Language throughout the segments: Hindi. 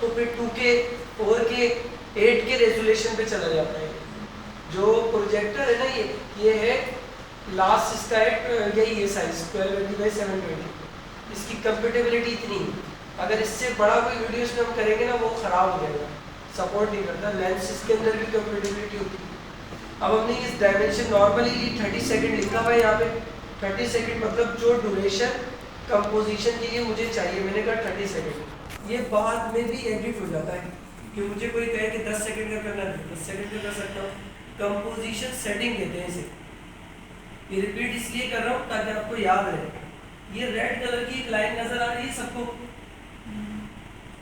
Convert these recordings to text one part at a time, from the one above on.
तो फिर 2K 4K 8K रेजोल्यूशन पे चला जाता है। जो प्रोजेक्टर है ना ये है लास्ट इसका है यही है साइज 1280x720। इसकी कंपेटेबिलिटी इतनी है, अगर इससे बड़ा कोई वीडियोस में हम करेंगे ना वो ख़राब हो जाएगा, सपोर्ट नहीं करता। लेंस इसके अंदर भी कंपेटेबिलिटी होती है। अब हमने इस डायमेंशन नॉर्मली 30 सेकंड लिखा हुआ है यहाँ पे। 30 सेकंड मतलब जो ड्यूरेशन कंपोजिशन के लिए मुझे चाहिए, मैंने कहा 30 सेकंड। ये बाद में भी एडिट हो जाता है कि मुझे कोई कहे कि 10 सेकंड का करना है 10 सेकंड का कर सकता हूँ। कंपोजिशन सेटिंग कहते हैं इसे। ये रिपीट इसलिए कर रहा हूँ ताकि आपको याद रहे। ये रेड कलर की एक लाइन नजर आ रही है सबको,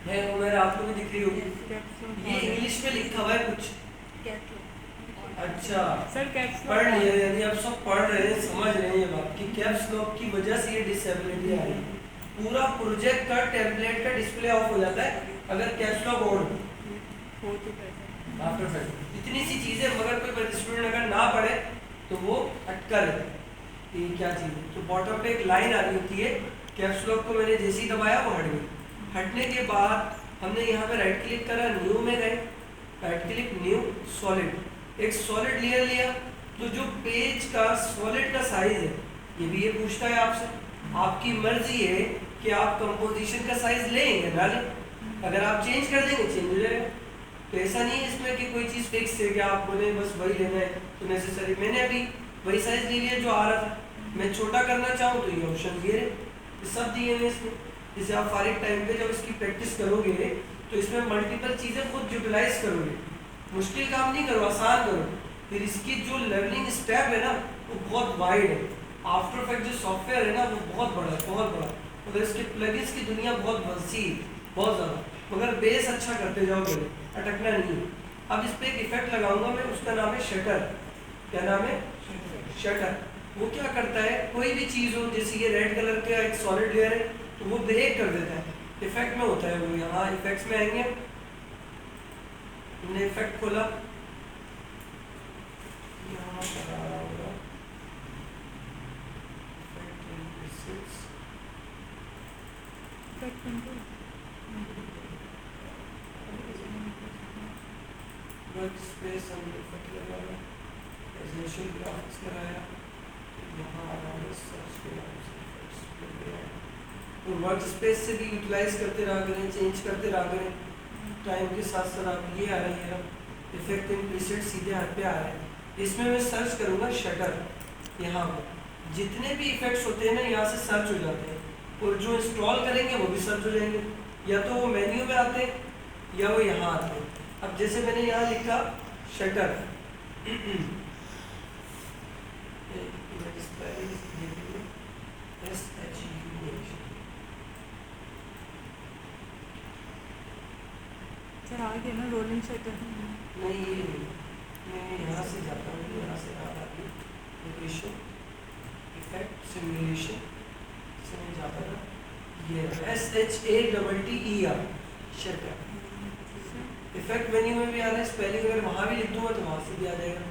है उमर आपको भी दिख रही होगी। ये इंग्लिश में लिखा हुआ है कुछ। अच्छा सर कैप्स पढ़ लिया, यानी आप सब पढ़ रहे हैं, समझ रहे हैं ये बात कि कैप्स लॉक की वजह से ये डिसेबिलिटी आ रही है। पूरा प्रोजेक्ट का टेम्पलेट का डिस्प्ले ऑफ हो जाता है अगर कैप्स लॉक ऑन हो चुका है आफ्टर इफेक्ट। इतनी सी चीजें मगर कोई स्टूडेंट अगर ना पढ़े तो वो अटका रहता है ये क्या चीज़ है। तो बॉटम पे एक लाइन आ रही होती है, कैप्स लॉक को मैंने जैसे ही दबाया वो हट गई। हटने के बाद हमने यहाँ पे राइट क्लिक करा, न्यू में गए, राइट क्लिक न्यू सॉलिड, एक सॉलिड लेयर लिया। तो जो पेज का सॉलिड का साइज है ये भी ये पूछता है आपसे, आपकी मर्जी है कि आप कंपोजिशन का साइज लेंगे ना लें। अगर आप चेंज कर देंगे चेंज हो जाएगा। तो ऐसा नहीं है इसमें कि कोई चीज़ फिक्स है कि आप बोले बस वही लेना है तो नेसेसरी। मैंने अभी वही साइज ले लिया जो आ रहा था, मैं छोटा करना चाहूँ तो ये ऑप्शन ये सब दिए हैं इसमें। जैसे आप फारिग टाइम पे जब इसकी प्रैक्टिस करोगे तो इसमें मल्टीपल चीज़ें खुद यूटिलाइज करोगे। मुश्किल काम नहीं करो, आसान करो। फिर इसकी जो लेवलिंग स्टेप है ना वो बहुत वाइड है। आफ्टर इफेक्ट जो सॉफ्टवेयर है ना वो बहुत बड़ा है, बहुत बड़ा। मगर इसके प्लगइन्स की दुनिया बहुत वसी है, बहुत ज़्यादा। मगर बेस अच्छा करते जाओगे, अटकना नहीं है। अब इस पर एक इफेक्ट लगाऊंगा मैं, उसका नाम है शटर। क्या नाम है? शटर। वो क्या करता है, कोई भी चीज़ हो, जैसे ये रेड कलर का एक सॉलिड लेयर है तो वो ब्रेक कर देता है। इफेक्ट में होता है वो, यहाँ इफेक्ट्स में आएंगे, हमने इफेक्ट खोला, यहाँ पर आ रहा होगा वर्क स्पेस, हमने इफेक्ट लगाया, रेजोल्यूशन ग्राफिक्स कराया, यहाँ आ रहा है सर्च के नाम से इफेक्ट्स पे गया। तो वर्क स्पेस से भी यूटिलाइज करते रहा करें, चेंज करते रहा करें टाइम के साथ साथ। आप ये आ रही है इफेक्ट इन प्रीसेट सीधे हाथ पे आ रहे हैं। इसमें मैं सर्च करूँगा शटर, यहाँ पर जितने भी इफेक्ट्स होते हैं ना यहाँ से सर्च हो जाते हैं, और जो इंस्टॉल करेंगे वो भी सर्च हो जाएंगे। या तो वो मेन्यू में आते हैं या वो यहाँ आते हैं। अब जैसे मैंने यहाँ लिखा शटर, आगे ना रोलिंग शटर नहीं ये नहीं, मैं यहाँ से जाता हूँ, यहाँ से आगे लोकेशन इफेक्ट सिमुलेशन से मैं जाता था, ये SHATTER शटर। इफेक्ट मेन्यू में भी आ रहा है, स्पेलिंग अगर वहाँ भी लिख दूंगा तो वहाँ से भी आ जाएगा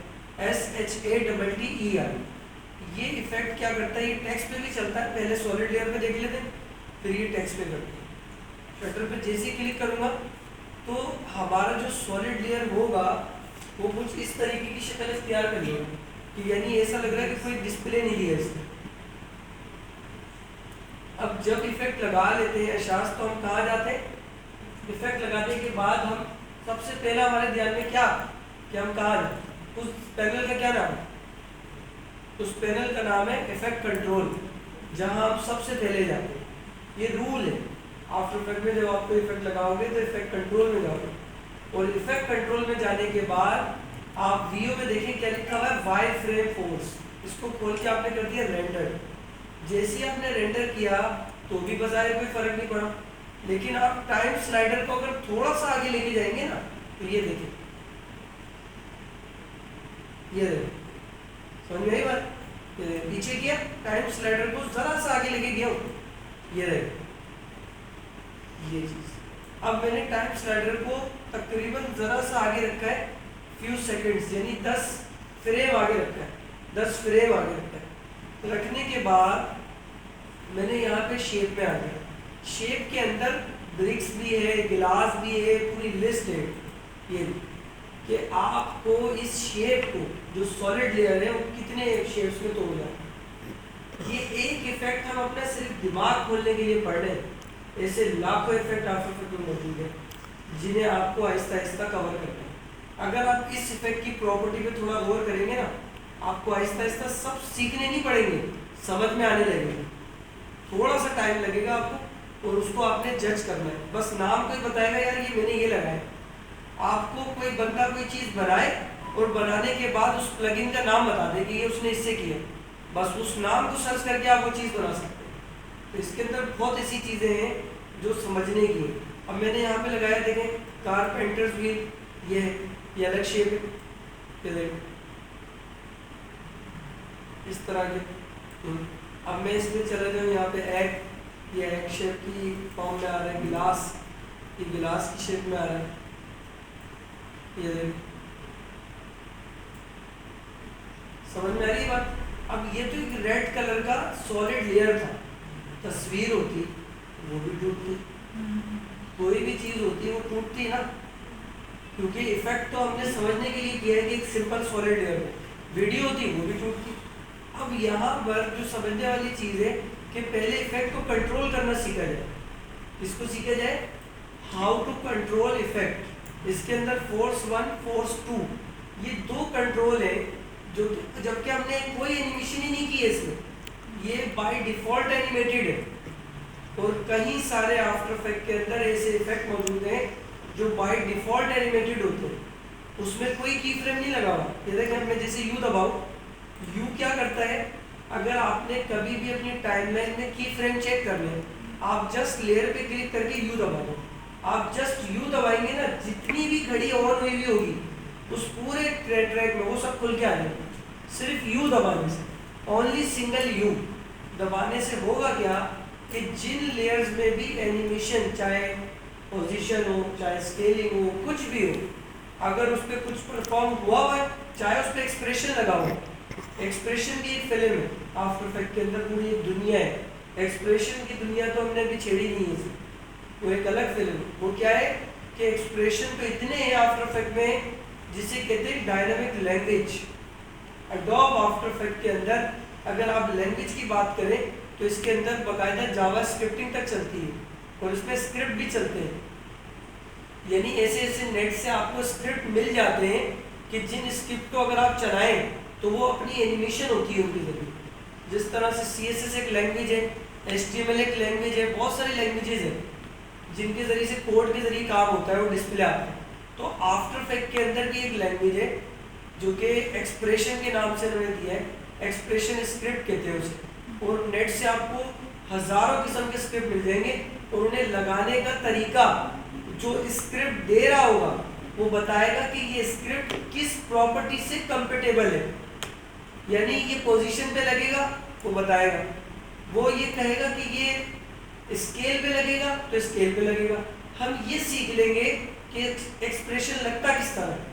SHATTER। ये इफेक्ट क्या करता है, ये टेक्स्ट पे भी चलता है, पहले सॉलिड लेयर पे देख लेते हैं फिर ये टेक्स्ट पे करते हैं। शटर पे जैसे ही क्लिक करूँगा तो हमारा जो सॉलिड लेयर होगा वो कुछ इस तरीके की शक्ल इख्तियार कर लेगा कि यानी ऐसा लग रहा है कि कोई डिस्प्ले नहीं दिया इसने। अब जब इफेक्ट लगा लेते हैं एहसास, तो हम कहाँ जाते हैं, इफेक्ट लगाने के बाद हम सबसे पहला हमारे ध्यान में क्या कि हम कहाँ जाए, उस पैनल का क्या नाम है, उस पैनल का नाम है इफेक्ट कंट्रोल, जहाँ हम सबसे पहले जाते हैं। ये रूल है, आफ्टर इफेक्ट में जब आपको इफेक्ट लगाओगे तो इफेक्ट कंट्रोल में जाओगे, और इफेक्ट कंट्रोल में जाने के बाद आप वीओ में देखें क्या लिखा हुआ है, वाई फ्रेम फोर्स। इसको खोल के आपने कर दिया रेंडर। जैसे ही आपने रेंडर किया तो भी बजाय कोई फर्क नहीं पड़ा, लेकिन आप टाइम स्लाइडर को अगर थोड़ा सा आगे लेके जाएंगे ना तो ये देखिए, ये समझ में आई बात, पीछे किया टाइम स्लाइडर को जरा सा आगे लेके गया, ये रहे ये चीज। अब मैंने टाइम स्लाइडर को तकरीबन जरा सा आगे रखा है, फ्यू सेकंड्स यानी 10 फ्रेम आगे रखा है, 10 फ्रेम आगे रखा है। रखने के बाद मैंने यहाँ पे शेप में आ गया, शेप के अंदर ब्रिक्स भी है, गिलास भी है, पूरी लिस्ट है ये कि आपको इस शेप को जो सॉलिड लेयर है वो कितने शेप्स में तोड़ जाए। ये एक इफेक्ट हम अपना सिर्फ दिमाग खोलने के लिए पढ़ रहे हैं, ऐसे लाखों इफेक्ट आफ्टर इफेक्ट में मौजूद है जिन्हें आपको आहिस्ता आहिस्ता कवर करना है। अगर आप इस इफेक्ट की प्रॉपर्टी पे थोड़ा गौर करेंगे ना, आपको आहिस्ता आहिस्ता सब सीखने नहीं पड़ेंगे, समझ में आने लगेंगे। थोड़ा सा टाइम लगेगा आपको और उसको आपने जज करना है। बस नाम कोई बताएगा यार ये मैंने ये लगाया, आपको कोई बंदा कोई चीज़ बनाए और बनाने के बाद उस प्लगइन का नाम बता दे कि ये उसने इससे किया, बस उस नाम को सर्च करके आप वो चीज़ बना सकते हैं। तो इसके अंदर बहुत ऐसी चीज़ें हैं जो समझने की है। अब मैंने यहाँ पे लगाया, देखें कारपेंटर्स व्हील, ये अलग शेप है, ये देखें इस तरह के। अब मैं इसमें चला जाऊँ यहाँ पे एग, ये एग शेप की फॉर्म में आ रहा है। गिलास, ये गिलास की शेप में आ रहा है, ये देखें, समझ में आ रही है बात। अब ये तो एक रेड कलर का सॉलिड लेयर था, तस्वीर होती वो भी टूटती, कोई भी चीज़ होती है वो टूटती ना, क्योंकि इफेक्ट तो हमने समझने के लिए किया है कि एक सिंपल सॉलिड लेयर है। वीडियो होती वो भी टूटती। अब यहाँ पर जो समझने वाली चीज़ है कि पहले इफेक्ट को कंट्रोल करना सीखा जाए। इसको सीखा जाए हाउ टू कंट्रोल इफेक्ट। इसके अंदर फोर्स 1 फोर्स 2 ये दो कंट्रोल है, जो जबकि हमने कोई एनिमेशन ही नहीं की है इसमें, ये बाय डिफॉल्ट एनिमेटेड है। और कई सारे आफ्टर इफेक्ट के अंदर ऐसे इफेक्ट मौजूद हैं जो बाय डिफॉल्ट एनिमेटेड होते हैं, उसमें कोई की फ्रेम नहीं लगा हुआ। ये देखें, मैं जैसे यू दबाऊं, यू क्या करता है, अगर आपने कभी भी अपनी टाइमलाइन में की फ्रेम चेक कर लें, आप जस्ट लेयर पे क्लिक करके यू दबा दो, आप जस्ट यू दबाएंगे ना, जितनी भी घड़ी ऑन हुई हुई होगी उस पूरे ट्रैक में वो सब खुल के आ जाएगा, सिर्फ यू दबाने से। ओनली सिंगल यू दबाने से होगा क्या कि जिन लेयर्स में भी एनिमेशन, चाहे पोजीशन हो, चाहे स्केलिंग हो, कुछ भी हो, अगर उस पर कुछ परफॉर्म हुआ है, चाहे उस पर एक्सप्रेशन लगा हो, एक्सप्रेशन की एक फिल्म है आफ्टर इफेक्ट के अंदर, पूरी एक दुनिया है। एक्सप्रेशन की दुनिया तो हमने अभी छेड़ी नहीं है, वो एक अलग फिल्म है। वो क्या है कि एक्सप्रेशन तो इतने हैं आफ्टर इफेक्ट में जिसे कहते हैं dynamic language. Adobe after effect के अंदर अगर आप लैंग्वेज की बात करें तो इसके अंदर बाकायदा जावा स्क्रिप्टिंग तक चलती है और इसमें स्क्रिप्ट भी चलते हैं, यानी ऐसे ऐसे नेट से आपको स्क्रिप्ट मिल जाते हैं कि जिन स्क्रिप्ट को अगर आप चलाएं तो वो अपनी एनिमेशन होती है उनके जरिए। जिस तरह से CSS एक लैंग्वेज है, HTML एक लैंग्वेज है, बहुत सारी लैंग्वेजेज हैं जिनके जरिए से कोड के जरिए काम होता है, वो डिस्प्ले आता है। तो आफ्टर इफेक्ट के अंदर भी एक लैंग्वेज है जो कि एक्सप्रेशन के नाम से उन्होंने दिया है, एक्सप्रेशन स्क्रिप्ट कहते हैं उसे। और नेट से आपको हजारों किस्म के स्क्रिप्ट मिल जाएंगे और उन्हें लगाने का तरीका जो स्क्रिप्ट दे रहा होगा वो बताएगा कि ये स्क्रिप्ट किस प्रॉपर्टी से कंपेटेबल है, यानी ये पोजीशन पे लगेगा वो बताएगा, वो ये कहेगा कि ये स्केल पे लगेगा तो स्केल पे लगेगा। हम ये सीख लेंगे कि एक्सप्रेशन लगता किस तरह है।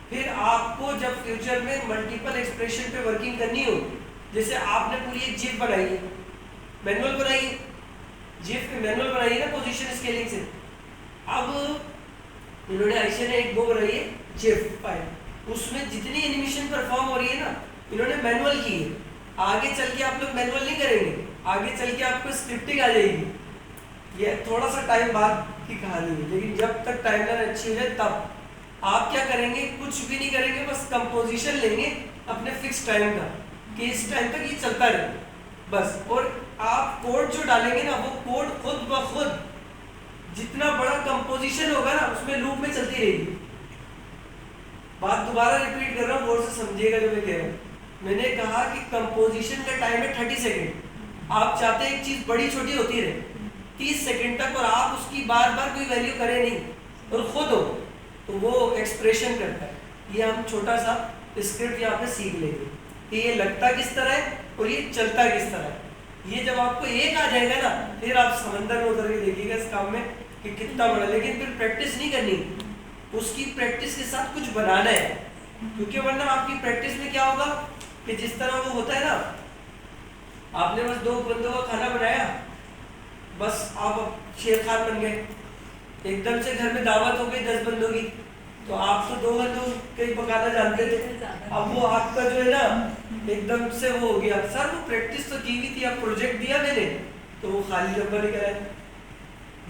फिर आपको जब फ्यूचर में मल्टीपल एक्सप्रेशन पे वर्किंग करनी हो, जैसे आपने पूरी एक जिप बनाई है, मैनुअल बनाई है, जिप मैनुअल बनाई है ना पोजीशन स्केलिंग से। अब इन्होंने आयशा ने एक वो बनाई है जिप फाइल, उसमें जितनी एनिमेशन परफॉर्म हो रही है ना इन्होंने मैनुअल की है। आगे चल के आप लोग मैनुअल नहीं करेंगे, आगे चल के आपको स्क्रिप्टिंग आ जाएगी। ये थोड़ा सा टाइम बाद की कहानी है, लेकिन जब तक टाइमलाइन अच्छी हो जाए तब आप क्या करेंगे, कुछ भी नहीं करेंगे, बस कंपोजिशन लेंगे अपने फिक्स टाइम का कि इस टाइम तक ये चलता रहे बस। और आप कोड जो डालेंगे ना वो कोड खुद ब खुद जितना बड़ा कंपोजिशन होगा ना उसमें लूप में चलती रहेगी। बात दोबारा रिपीट कर रहा हूँ, गौर से समझिएगा जो मैं कह रहा हूँ। मैंने कहा कि कंपोजिशन का टाइम है 30 सेकेंड। आप चाहते हैं एक चीज बड़ी छोटी होती रहे 30 सेकेंड तक और आप उसकी बार बार कोई वैल्यू करें नहीं और खुद हो, तो वो एक्सप्रेशन करता है। ये हम छोटा सा स्क्रिप्ट यहाँ पे सीख लेंगे कि ये लगता किस तरह है और ये चलता किस तरह है। ये जब आपको एक आ जाएगा ना फिर आप समंदर में उतर के देखिएगा इस काम में कि कितना बड़ा। लेकिन फिर प्रैक्टिस नहीं करनी, उसकी प्रैक्टिस के साथ कुछ बनाना है, क्योंकि वरना आपकी प्रैक्टिस में क्या होगा कि जिस तरह वो होता है ना, आपने बस 2 बंदों का खाना बनाया बस आप अब शेर खान बन गए, एकदम से घर में दावत हो गई 10 बंदों की, तो आप तो 2 बंदों कहीं पकाना जानते थे, अब वो आपका जो है ना एकदम से वो हो गया। सर वो प्रैक्टिस तो की हुई थी, आप प्रोजेक्ट दिया मैंने तो वो खाली डब्बा निकला है।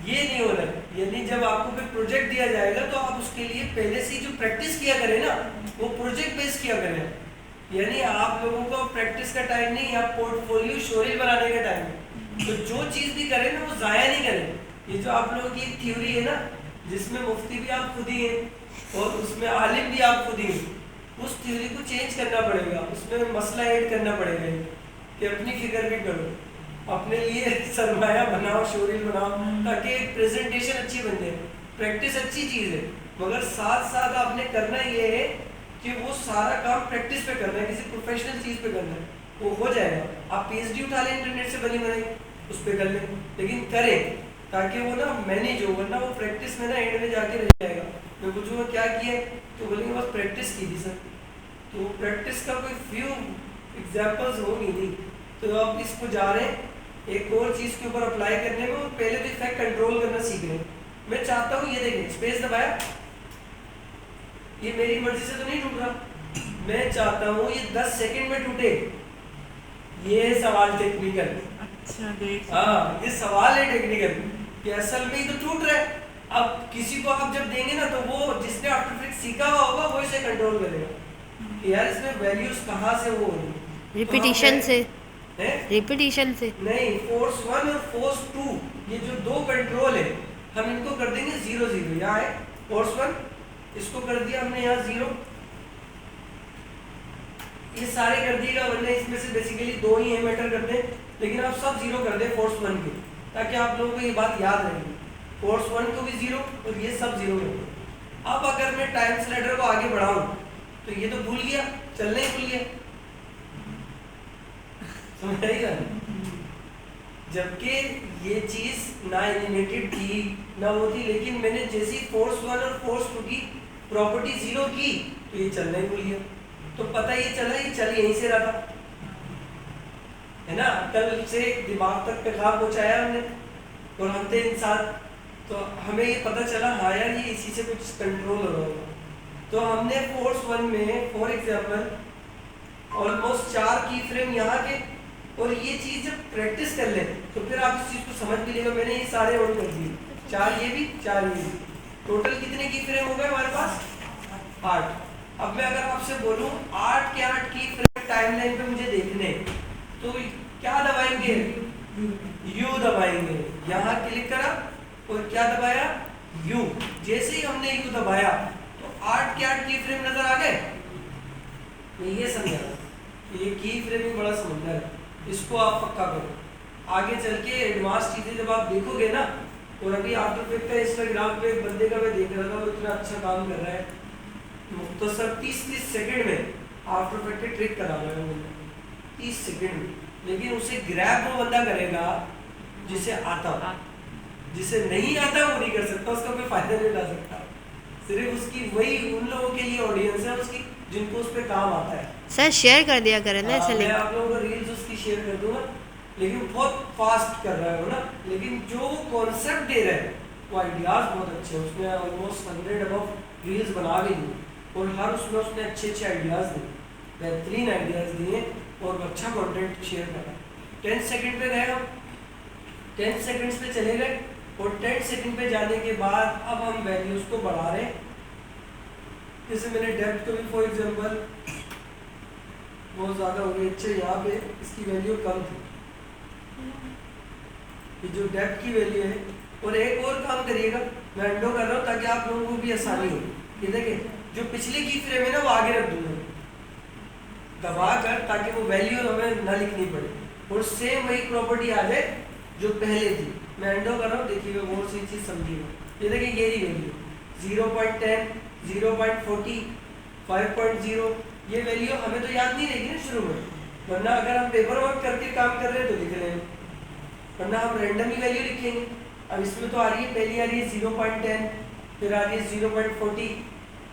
ये नहीं हो रहा है, यानी जब आपको कोई प्रोजेक्ट दिया जाएगा तो आप उसके लिए पहले से ही जो प्रैक्टिस किया करें ना, वो प्रोजेक्ट बेस किया करें। यानी आप लोगों को प्रैक्टिस का टाइम नहीं, आप पोर्टफोलियो शोरील बनाने का टाइम है। तो जो चीज़ भी करें ना वो ज़ाया नहीं करें। ये जो आप लोगों की थ्योरी है ना, जिसमें मुफ्ती भी आप खुद ही हैं और उसमें आलिम भी आप खुद ही हैं, उस थ्योरी को चेंज करना पड़ेगा, उसमें मसला ऐड करना पड़ेगा कि अपनी फिक्र भी करो, अपने लिए सरमाया बनाओ, शोरील बनाओ, ताकि प्रेजेंटेशन अच्छी बन जाए। प्रैक्टिस अच्छी चीज़ है, मगर साथ साथ आपने करना ये है कि वो सारा काम प्रैक्टिस पे करना है, किसी प्रोफेशनल चीज़ पे करना है, वो हो जाएगा। आप पीएचडी उठा लें इंटरनेट से बनी बनाई, उस पर कर लें, लेकिन करें ताकि वो ना मैनेज हो, वरना वो प्रैक्टिस में ना एंड में जाके रह जाएगा। मैं पूछूंगा क्या किया, तो बोलेंगे बस प्रैक्टिस की थी सर। तो प्रैक्टिस का कोई फ्यू एग्जाम्पल्स होंगी नहीं, तो आप इसको जा रहे हैं एक और चीज़ के ऊपर अप्लाई करने में, और पहले तो इफेक्ट कंट्रोल करना सीख रहे हैं। मैं चाहता हूँ ये देखें, स्पेस दबाया, ये मेरी मर्जी से तो नहीं टूट रहा, मैं चाहता हूँ ये 10 सेकंड में टूटे। ये है सवाल टेक्निकल। अच्छा देख। हाँ, ये सवाल है टेक्निकल कि असल में ही तो टूट रहा है। अब किसी को आप जब देंगे ना, तो वो जिसने आफ्टर इफेक्ट सीखा हुआ होगा वो इसे कंट्रोल करेगा कि यार इसमें वैल्यूज कहाँ से वो हो रही है। रिपीटिशन से, है रिपीटिशन से नहीं, फोर्स 1 और फोर्स 2 ये जो दो कंट्रोल है, हम इनको कर देंगे 0 0। यहाँ है फोर्स 1, इसको कर दिया हमने यहाँ 0, ये सारे कर दिएगा, वरना इसमें से बेसिकली 2 ही है मैटर करते हैं, लेकिन आप सब 0 कर दें फोर्स 1 के, ताकि आप लोगों को ये बात याद रहेगी। फोर्स 1 को भी 0 और ये सब 0 कर दें। अब अगर मैं टाइम स्लाइडर को आगे बढ़ाऊं तो ये तो भूल गया, चलने ही भूल गया, समझ आएगा। जबकि ये चीज ना एलिमिनेटेड थी ना वो थी, लेकिन मैंने जैसी फोर्स 1 और फोर्स 2 की प्रॉपर्टी 0 की तो ये चलना ही भूल गया। तो पता ये चला, ये चल यहीं से रहा था, है ना, अकल से दिमाग तक पैगाम पहुंचाया हमने, और हम थे इंसान, तो हमें ये पता चला हाँ यार ये इसी से कुछ कंट्रोल हो रहा होगा। तो हमने फोर्स 1 में फॉर एग्जांपल ऑलमोस्ट 4 की फ्रेम यहाँ के, और ये चीज़ जब प्रैक्टिस कर लें तो फिर आप इस चीज़ को समझ भी लेगा। मैंने ये सारे ऑन कर दिए, 4 ये भी 4 ये भी, टोटल कितने की फ्रेम हो गए हमारे पास 8। अब मैं अगर आपसे बोलूँ 8 के 8 की फ्रेम टाइमलाइन पे मुझे देखने, तो क्या दबाएंगे, यू दबाएंगे, यहाँ क्लिक करा और क्या दबाया, यू। जैसे ही हमने यू दबाया तो 8 के 8 की फ्रेम नजर आ गए। मैं ये समझा, ये की फ्रेमिंग बड़ा समझना है, इसको आप पक्का करो। आगे चल के एडवांस चीज़ें जब आप देखोगे ना, और अभी आफ्टर इफेक्ट का इंस्टाग्राम पे एक बंदे का मैं देख रहा था, वो इतना अच्छा काम कर रहा है, मुख्तसर 30-30 सेकंड में आफ्टर इफेक्ट की ट्रिक करा रहा है 30 सेकंड में। लेकिन उसे ग्रैब वो बंदा करेगा जिसे आता हो, जिसे नहीं आता वो नहीं कर सकता, उसका कोई फायदा नहीं उठा सकता। सिर्फ उसकी वही उन लोगों के लिए ऑडियंस है उसकी जिनको उस पर काम आता है। सर शेयर कर दिया करें ना ऐसे मैं लिंक। आप लोगों को रील्स उसकी शेयर कर दूंगा, लेकिन बहुत फास्ट कर रहा है वो ना, लेकिन जो वो कॉन्सेप्ट दे रहा है वो आइडियाज़ बहुत अच्छे हैं। उसने ऑलमोस्ट 100 अबव रील्स बना भी दी, और हर उसमें उसने अच्छे अच्छे आइडियाज़ दिए, बेहतरीन आइडियाज़ दिए, और अच्छा कंटेंट शेयर करा। 10 सेकंड पे गए हम, 10 सेकंड्स पे चले गए, और 10 सेकंड पे जाने के बाद अब हम वैल्यूज़ को बढ़ा रहे हैं। जैसे मैंने डेप्थ को भी फॉर एग्जांपल बहुत ज़्यादा हो गई, अच्छे यहाँ पे इसकी वैल्यू कम थी, ये जो डेप्थ की वैल्यू है। और एक और काम करिएगा, मैं अंडो कर रहा हूँ ताकि आप लोगों को भी आसानी हो। ये देखें, जो पिछले की फ्रेम है ना वो आगे रख दूंगा दबा कर, ताकि वो वैल्यू हमें ना लिखनी पड़े, और सेम वही प्रॉपर्टी आ जाए जो पहले थी। मैं अंडो कर रहा हूँ, देखिएगा बहुत सी चीज़ समझिएगा। ये देखिए ये रही वैल्यू 0.10, 0.40, 5.0, ये वैल्यू हमें तो याद नहीं रहेगी ना शुरू में, वरना अगर हम पेपर वर्क करके काम कर रहे हैं तो लिख रहे हैं, वरना हम रैंडम ही वैल्यू लिखेंगे। अब इसमें तो आ रही है, पहली आ रही है 0.10, फिर आ रही है 0.40,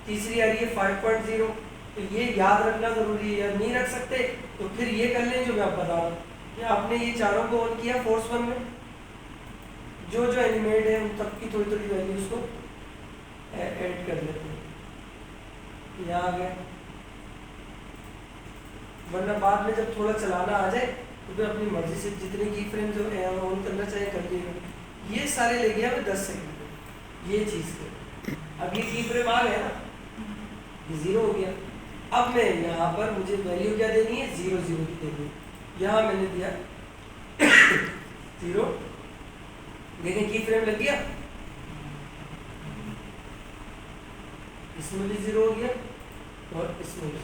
तीसरी आ रही है 5.0। तो ये याद रखना ज़रूरी है, नहीं रख सकते तो फिर ये कर लें जो मैं आप बता रहा हूँ। आपने ये चारों को ऑन किया फोर्स 1 में, जो जो एनिमेट है उन तब की थोड़ी थोड़ी वैल्यूज को ऐड कर लेते हैं। यहाँ आ गया, वरना बाद में जब थोड़ा चलाना आ जाए तो फिर अपनी मर्जी से जितने की फ्रेम जो ऑन करना चाहिए कर दिएगा। ये सारे ले गया मैं 10 सेकंड में, ये चीज़ के। अब ये की फ्रेम आ गया ना, ये 0 हो गया। अब मैं यहाँ पर मुझे वैल्यू क्या देनी है, 0 0 की देनी है। यहाँ मैंने दिया 0, लेकिन की फ्रेम लग गया, इसमें भी 0 हो गया और इसमें भी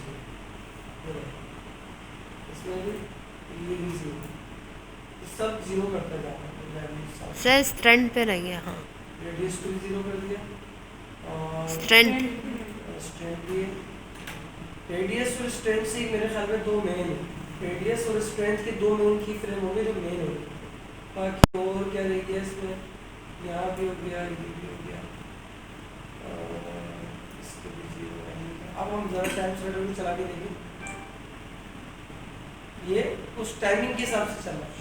0, इसमें भी, ये भी 0, सब 0 करता जाता है। सर स्ट्रेंथ पे रह गया। हाँ रेडियस को भी 0 कर दिया और स्ट्रेंथ। स्ट्रेंथ भी, रेडियस और स्ट्रेंथ से मेरे ख्याल में 2 मेन है। रेडियस और स्ट्रेंथ के 2 मेन की फ्रेम हो गए जो मेन हो गए। बाकी और क्या रह गया इसमें, यहाँ भी हो गया, ये भी हो गया, इसके भी 0 है। अब हम ज़रा टाइम स्लाइडर को चला के देखें, ये उस टाइमिंग के हिसाब से चल रहा है,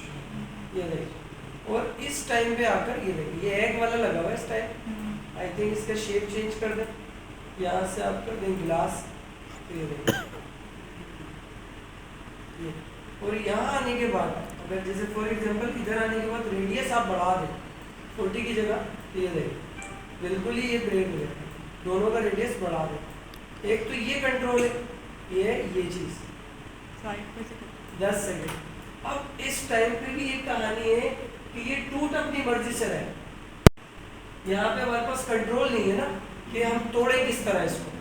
ये देखिए। और इस टाइम पे आकर ये देखिए, ये एग वाला लगा हुआ है इस टाइम। आई थिंक इसका शेप चेंज कर दें, यहाँ से आप कर दें ग्लास, तो ये देखिए ये। और यहाँ आने के बाद अगर जैसे फॉर एग्जांपल इधर आने के बाद रेडियस आप बढ़ा दें 40 की जगह, तो ये देखिए बिल्कुल ही ये ब्रेक हो जाए, दोनों का रेडियस बढ़ा दें। एक तो ये कंट्रोल है, ये चीज़ साइड पे से 10 सेकंड। अब इस टाइम पे भी एक कहानी है कि ये टूट अपनी मर्जी से रहे। यहाँ पे हमारे पास कंट्रोल नहीं है ना कि हम तोड़े किस तरह इसको।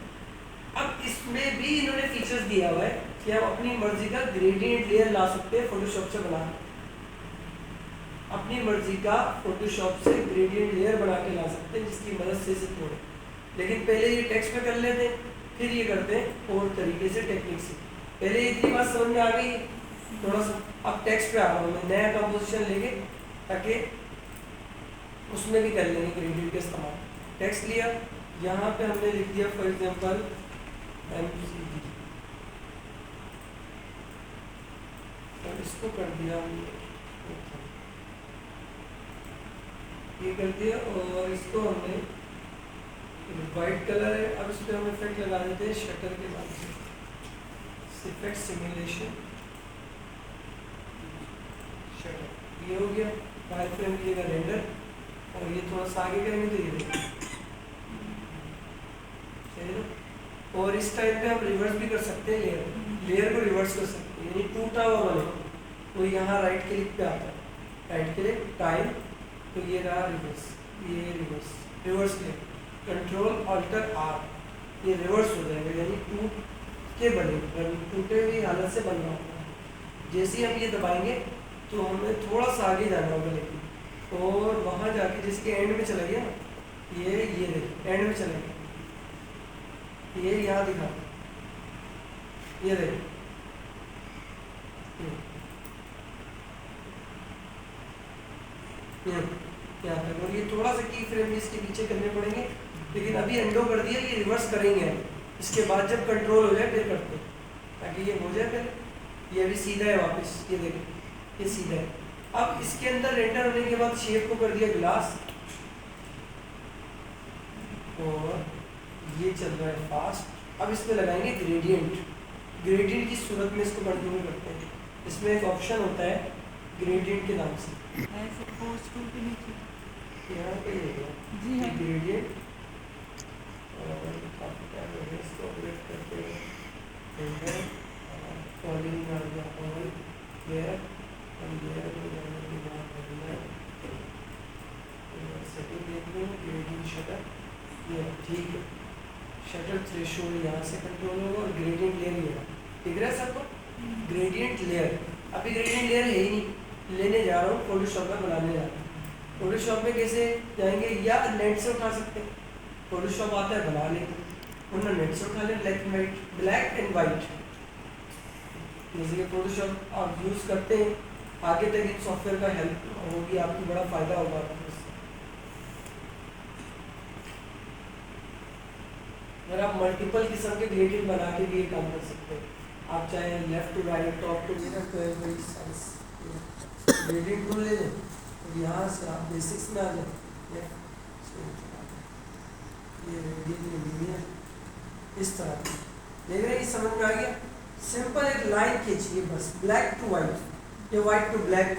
अब इसमें भी इन्होंने फीचर्स दिया हुआ है कि हम अपनी मर्जी का ग्रेडियंट लेयर ला सकते हैं फोटोशॉप से बना, अपनी मर्जी का फोटोशॉप से ग्रेडियंट लेयर बना के ला सकते हैं जिसकी मदद से इसे तोड़े। लेकिन पहले ये टेक्स्ट पे कर लेते हैं, फिर ये करते हैं और तरीके से टेक्निक से। पहले इतनी बात समझ में आ गई थोड़ा सा, अब टेक्स्ट पे आ रहा हूँ मैं नया कंपोजिशन लेके, ताकि उसमें भी कर लेंगे ग्रेडियंट के इस्तेमाल। टेक्स्ट लिया, यहाँ पे हमने लिख दिया फॉर एग्जांपल MCD, और इसको कर दिया हमने, ये कर दिया, और इसको हमने वाइट कलर है। अब इस पर हम इफेक्ट लगा देते हैं शटर के नाम से, इफेक्ट सिमुलेशन शटर, ये हो गया। वायर फ्रेम की जगह रेंडर, और ये थोड़ा सा आगे करेंगे तो ये देखिए सही ना। और इस टाइम पे हम रिवर्स भी कर सकते हैं, लेयर को रिवर्स कर सकते हैं, यानी टूटा हुआ बने तो यहाँ राइट क्लिक पे आता है, राइट क्लिक टाइम, तो ये रहा रिवर्स, ये reverse click, control alter R, ये रिवर्स हो जाएगा, यानी टूट के बने, टूटे हुई हालत से बन रहा होगा। जैसे ही हम ये दबाएंगे तो हमें थोड़ा सा आगे जाना होगा, लेकिन और वहाँ जाके जिसके एंड में चला गया ना, ये देखिए एंड में चला गया, ये यहाँ दिखा, ये देखिए यहाँ तक। और ये थोड़ा सा की फ्रेम इसके पीछे करने पड़ेंगे, लेकिन अभी एंडो कर दिया, ये रिवर्स करेंगे हम, इसके बाद जब कंट्रोल हो जाए फिर करते हैं, ताकि ये हो जाए फिर। ये अभी सीधा है वापस, ये देखिए ये सीधा है। अब इसके अंदर रेंडर होने के बाद शेप को कर दिया ग्लास, और ये चल रहा है फास्ट। अब इसमें लगाएंगे ग्रेडियंट, ग्रेडियंट की सूरत में इसको कंट्रोल करते हैं। इसमें एक ऑप्शन होता है ग्रेडियंट के नाम से, ऐसे पोस्ट टूल के नीचे यहाँ पे जी है ग्रेडियंट, और काफी टाइम हो गया इसको अपडेट करते हैं। कॉलिंग आ गया ऑल लेयर, और लेयर को जाने के बाद करना सेटिंग देख लो, ग्रेडियंट शटर, ये ठीक है। शटर थ्रेशोल्ड यहाँ से कंट्रोल होगा, और ग्रेडियंट लेयर ये दिख रहा है सबको, ग्रेडियंट लेयर। अभी ग्रेडियंट लेयर है ही नहीं, लेने जा रहा हूँ फोटोशॉप में बनाने जा रहा हूँ। फोटोशॉप में कैसे जाएंगे, या नेट से उठा सकते हैं, फोटोशॉप आता है बना लेंगे, वरना नेट से उठा लें, ब्लैक एंड वाइट। जैसे कि फोटोशॉप आप यूज़ करते हैं, आगे तक इन सॉफ्टवेयर का हेल्प होगी, आपको बड़ा फ़ायदा होगा आपको। अगर आप मल्टीपल किस्म के ग्रेडियंट बना के भी ये काम कर सकते हैं, आप चाहे left to right, top to mirror, तो ग्रेडियंट टूल ले लें, यहाँ से आप बेसिक्स में आ जाए, ये रेडियन इस तरह की देख रहे हैं, समझ में आ गया। सिंपल एक लाइन खींचिए बस, ब्लैक टू वाइट या वाइट टू ब्लैक,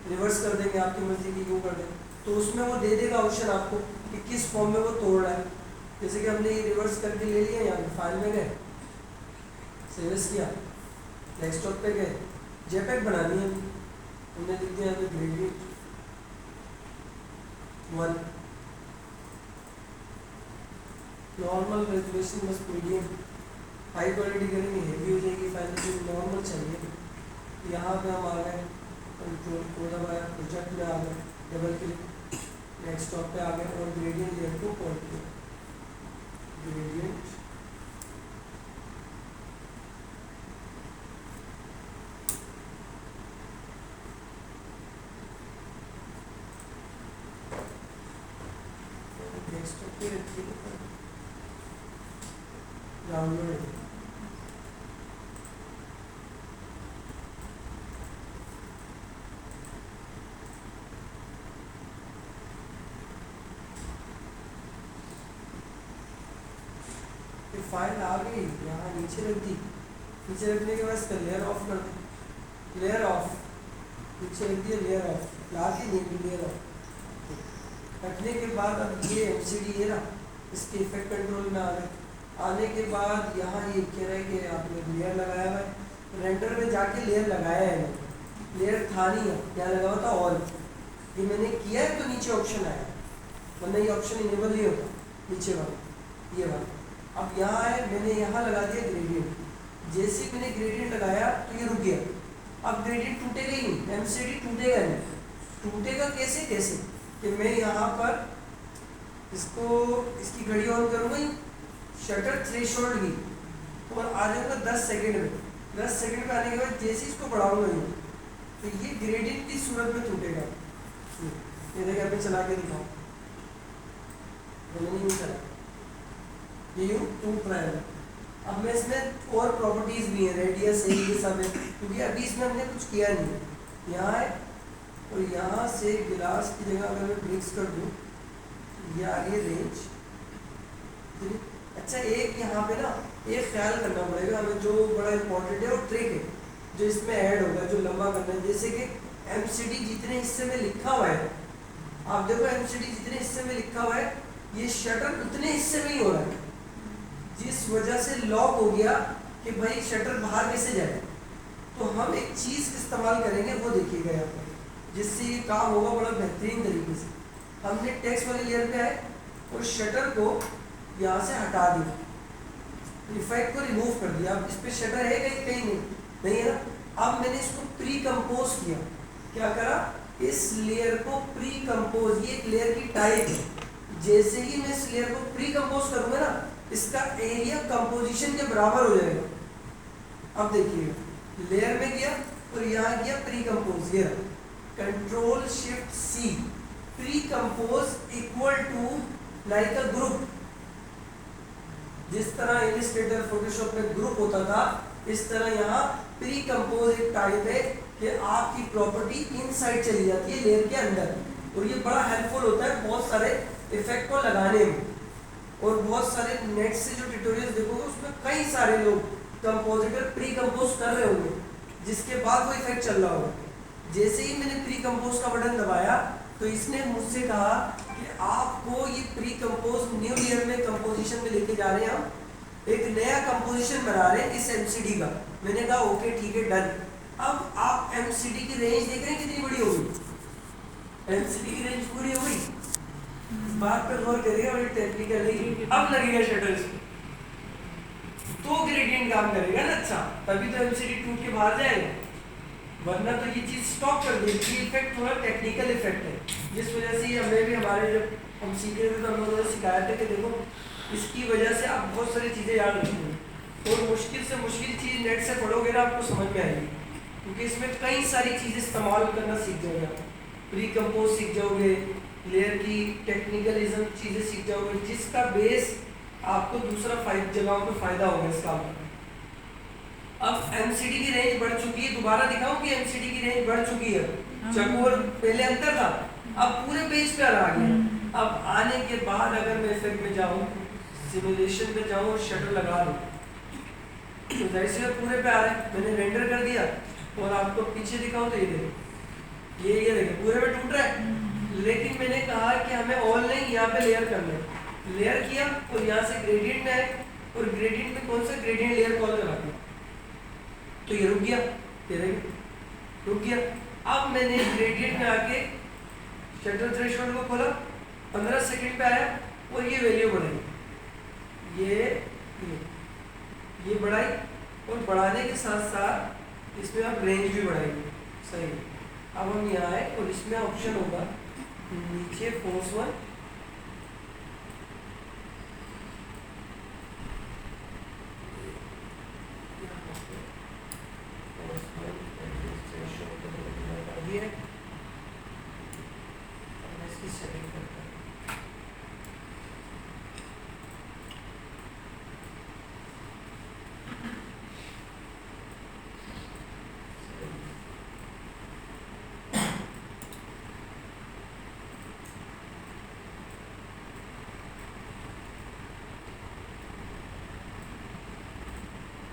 रिवर्स कर देंगे आपकी मर्जी की, यूँ कर देंगे तो उसमें वो दे देगा ऑप्शन आपको कि किस फॉर्म में वो तोड़ रहा है। जैसे कि हमने ये रिवर्स करके ले लिया, यहाँ पे फाइल में गए, सेव किया, डेस्कटॉप पे गए, जेपेग बनानी है, हमने लिख दिया यहाँ पे ग्रेडियंट 1, नॉर्मल रेजोल्यूशन बस मीडियम, हाई क्वालिटी करेंगे हेवी हो जाएगी फाइल, लेकिन नॉर्मल चाहिए। यहाँ पे हम आ गए, कंट्रोल को दबाया, प्रोजेक्ट में आ गए, डबल क्लिक, डेस्कटॉप पे आ गए और ग्रेडियंट लेयर को कॉल किया, ग्रेडियंट डेस्कटॉप पे रखिए, डाउनलोड फाइल आ गई, यहाँ नीचे रख दी, नीचे रखने के बाद इसका लेयर ऑफ कर दो, लेयर ऑफ, नीचे रख दिया लेयर ऑफ, ला के नहीं लेयर ऑफ रखने के बाद अब ये एमसीडी ये रहा, इसके इफेक्ट कंट्रोल में आ गए। आने के बाद यहाँ ये कह रहा है कि आपने लेयर लगाया हुआ है, रेंडर में जाके लेयर लगाया है, लेयर था नहीं है, क्या लगा हुआ था ऑल, ये मैंने किया है तो नीचे ऑप्शन आया, वरना ये ऑप्शन इनेबल नहीं होता नीचे वाला, ये वाला। अब यहाँ है, मैंने यहाँ लगा दिया ग्रेडियंट, जैसे ही मैंने ग्रेडियंट लगाया तो ये रुक गया, अब ग्रेडियंट टूटेगा ही नहीं, एमसीडी टूटेगा नहीं, टूटेगा कैसे कैसे कि मैं यहाँ पर इसको, इसकी घड़ी ऑन करूँगा, शटर थ्रेशोल्ड की और आ जाऊँगा 10 सेकंड में, 10 सेकंड में आने के बाद जैसे इसको बढ़ाऊंगा तो ये ग्रेडियंट की सूरत में टूटेगा। ये देखिए अभी चला के दिखाओ, मैंने नहीं चला, ये यूँ टूट रहा है। अब मैं इसमें और प्रॉपर्टीज भी हैं, रेडियस है, ये सब है, क्योंकि अभी इसमें हमने कुछ किया नहीं। यहाँ है और यहाँ से गिलास की जगह अगर मैं ब्रिक्स कर दूँ, ये आ रही है रेंज। अच्छा एक यहाँ पे ना एक ख्याल करना पड़ेगा हमें, जो बड़ा इंपॉर्टेंट है और ट्रिक है जो इसमें ऐड होगा, जो लंबा करना है। जैसे कि एमसीडी जितने हिस्से में लिखा हुआ है, आप देखो एमसीडी जितने हिस्से में लिखा हुआ है, ये शटर उतने हिस्से में ही हो रहा है, जिस वजह से लॉक हो गया कि भाई शटर बाहर कैसे जाए। तो हम एक चीज़ इस्तेमाल करेंगे, वो देखिएगा यहाँ पर, जिससे ये काम होगा बड़ा बेहतरीन तरीके से। हमने टेक्स्ट वाले लेयर पे आए और शटर को यहाँ से हटा दिया, इफेक्ट को रिमूव कर दिया। अब इस पर शटर है कहीं कहीं नहीं है ना। अब मैंने इसको प्री कंपोज किया, क्या करा, इस लेयर को प्री कंपोज, ये एक लेयर की टाइप है, जैसे ही मैं इस लेयर को प्री कंपोज करूँगा ना, इसका एरिया कंपोजिशन के बराबर हो जाएगा। अब देखिएगा लेयर में गया और यहाँ गया प्री कंपोज, ये control shift C, pre compose equal to like a group. जिस तरह इलस्ट्रेटर फोटोशॉप में ग्रुप होता था, इस तरह यहाँ प्री कंपोज एक टाइप है कि आपकी प्रॉपर्टी इनसाइड चली जाती है लेयर के अंदर, और ये बड़ा हेल्पफुल होता है बहुत सारे इफेक्ट को लगाने में। और बहुत सारे नेट से जो ट्यूटोरियल्स देखोगे उसमें कई सारे लोग कंपोजिटर प्री कंपोज कर रहे होंगे, जिसके बाद वो इफेक्ट चल रहा होगा। जैसे ही मैंने प्री कंपोज का बटन दबाया तो इसने मुझसे कहा कि आपको ये प्री कंपोज न्यू लेयर में कंपोजिशन में लेके जा रहे हैं, हम एक नया कंपोजिशन बना रहे हैं इस एमसीडी का। मैंने कहा ओके ठीक है डन। अब आप एमसीडी की रेंज देख रहे हैं कितनी बड़ी हो गई, एमसीडी की रेंज पूरी हो गई। बात पर गौर करिएगा, बड़ी टेक्निकल है। अब लगेगा शटर इसमें तो ग्रेडियंट काम करेगा ना, अच्छा तभी तो एमसीडी टूट के बाहर जाएगा, वरना तो ये चीज स्टॉप कर देगी। इफेक्ट थोड़ा टेक्निकल इफेक्ट है, जिस वजह से हमें भी, हमारे जब हम सीख रहे थे तो हम लोगों ने सिखाया था कि देखो इसकी वजह से आप बहुत सारी चीज़ें याद रखेंगे और मुश्किल से मुश्किल चीज़ नेट से पढ़ोगे ना आपको समझ में आएगी, क्योंकि इसमें कई सारी चीज़ें इस्तेमाल करना सीख जाओगे आप। प्री कंपोज सीख जाओगे, लेयर की टेक्निकलिज्म चीज़ें सीख जाओगे, जिसका बेस आपको दूसरा जगहों पर फ़ायदा होगा इस काम में। अब एमसीडी की रेंज बढ़ चुकी है, दोबारा दिखाऊं कि एमसीडी की रेंज बढ़ चुकी है। चकोर पहले अंतर था, अब पूरे पेज पे आ गया। अब आने के बाद अगर मैं इफेक्ट में जाऊं, सिमुलेशन पे जाऊं और शटर लगा दूं, तो जैसे पूरे पे आ रहा है। मैंने रेंडर कर दिया और आपको पीछे दिखाऊं तो ये देखो, ये देखो पूरे पे टूट रहा है। लेकिन मैंने कहा कि हमें ऑल नहीं, यहाँ पे लेयर करना है। लेयर किया और यहाँ से ग्रेडियंट में आए, और ग्रेडियंट में कौन सा ग्रेडियंट लेयर कॉल करा दिया, तो ये रुक गया, ये देखो रुक गया। अब मैंने ग्रेडियंट में आके शटर थ्रेशोल्ड को खोला, 15 सेकंड पे आया और ये वैल्यू बढ़ाई, ये बढ़ाई, और बढ़ाने के साथ साथ इसमें आप रेंज भी बढ़ाएंगे। सही। अब हम यहाँ आए और इसमें ऑप्शन होगा नीचे फोर्स 1,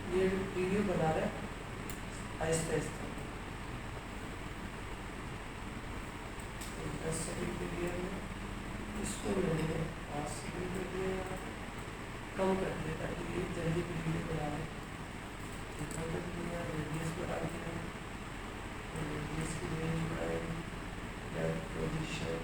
ये प्रीव्यू बना रहा है आहिस्ता आहिस्ता। 10 सेकंड के लिए इसको मैंने 5 सेकंड के लिए कम कर दिया ताकि ये जल्दी प्रीव्यू बना रहे। कम कर दिया, रेडियस बढ़ा दिया, रेडियस की रेंज बढ़ाई, लेफ्ट पोजीशन,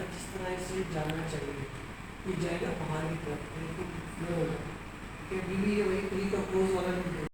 जिस तरह से जानना चाहिए कि जाएगा बाहर की तरफ, लेकिन अभी भी ये वही प्री कंपोज वाला